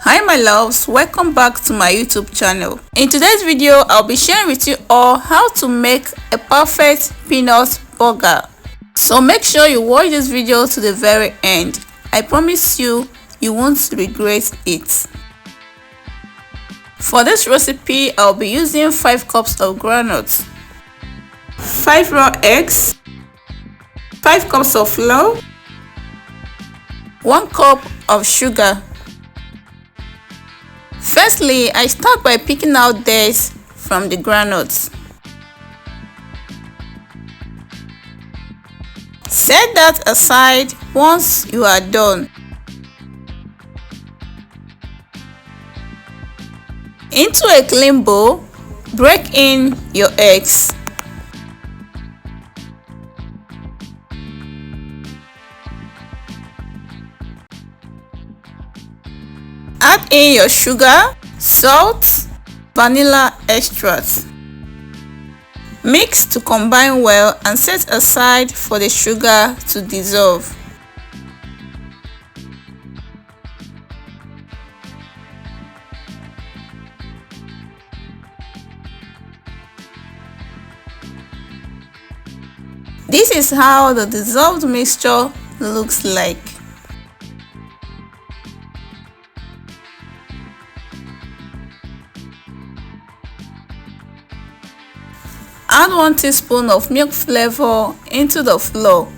Hi my loves, welcome back to my YouTube channel. In today's video, I'll be sharing with you all how to make a perfect peanut burger. So make sure you watch this video to the very end. I promise you, you won't regret it. For this recipe, I'll be using 5 cups of groundnuts, 5 raw eggs, 5 cups of flour, 1 cup of sugar. Firstly, I start by picking out dates from the groundnuts. Set that aside once you are done. Into a clean bowl, break in your eggs. Add in your sugar, salt, vanilla extract. Mix to combine well and set aside for the sugar to dissolve. This is how the dissolved mixture looks like. Add 1 teaspoon of milk flavor into the flour.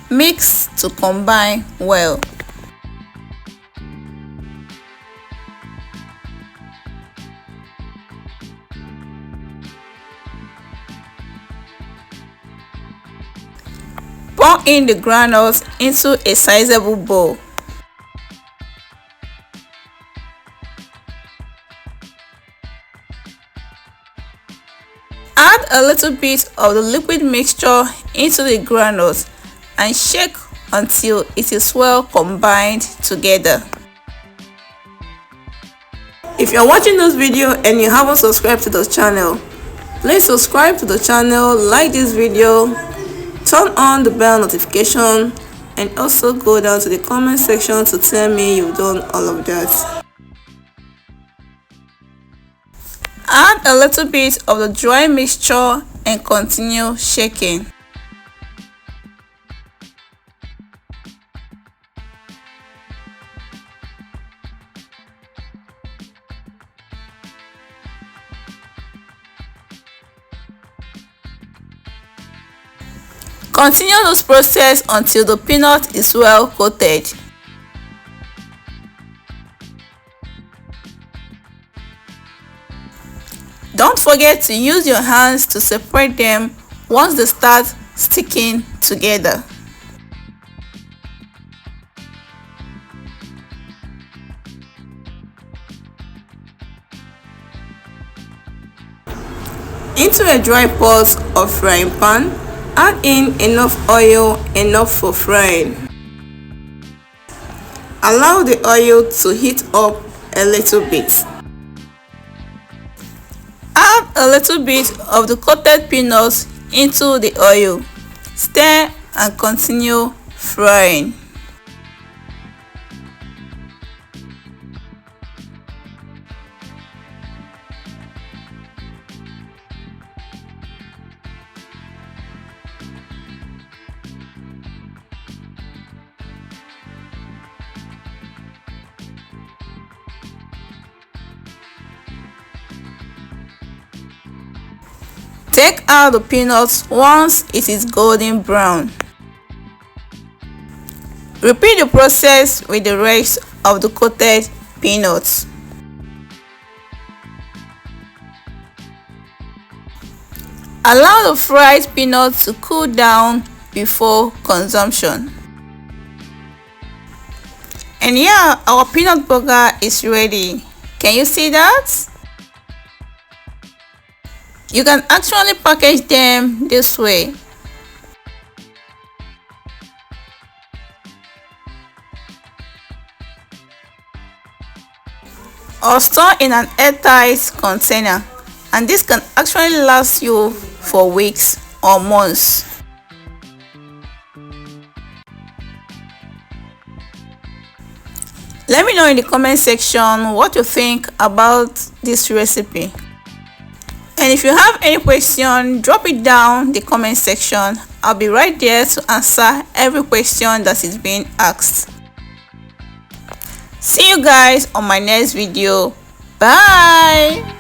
Mix to combine well. Pour in the granules into a sizable bowl. Add a little bit of the liquid mixture into the granules and shake until it is well combined together. If you are watching this video and you haven't subscribed to the channel, please subscribe to the channel, like this video, turn on the bell notification, and also go down to the comment section to tell me you've done all of that. Add a little bit of the dry mixture and continue shaking. Continue this process until the peanut is well coated. Don't forget to use your hands to separate them once they start sticking together. Into a dry pot or frying pan, add in enough oil, enough for frying. Allow the oil to heat up a little bit. Add a little bit of the coated peanuts into the oil. Stir and continue frying. Take out the peanuts once it is golden brown. Repeat the process with the rest of the coated peanuts. Allow the fried peanuts to cool down before consumption. And yeah, our peanut burger is ready. Can you see that? You can actually package them this way. Or store in an airtight container, and this can actually last you for weeks or months. Let me know in the comment section what you think about this recipe. And if you have any question, drop it down the comment section. I'll be right there to answer every question that is being asked. See you guys on my next video. Bye.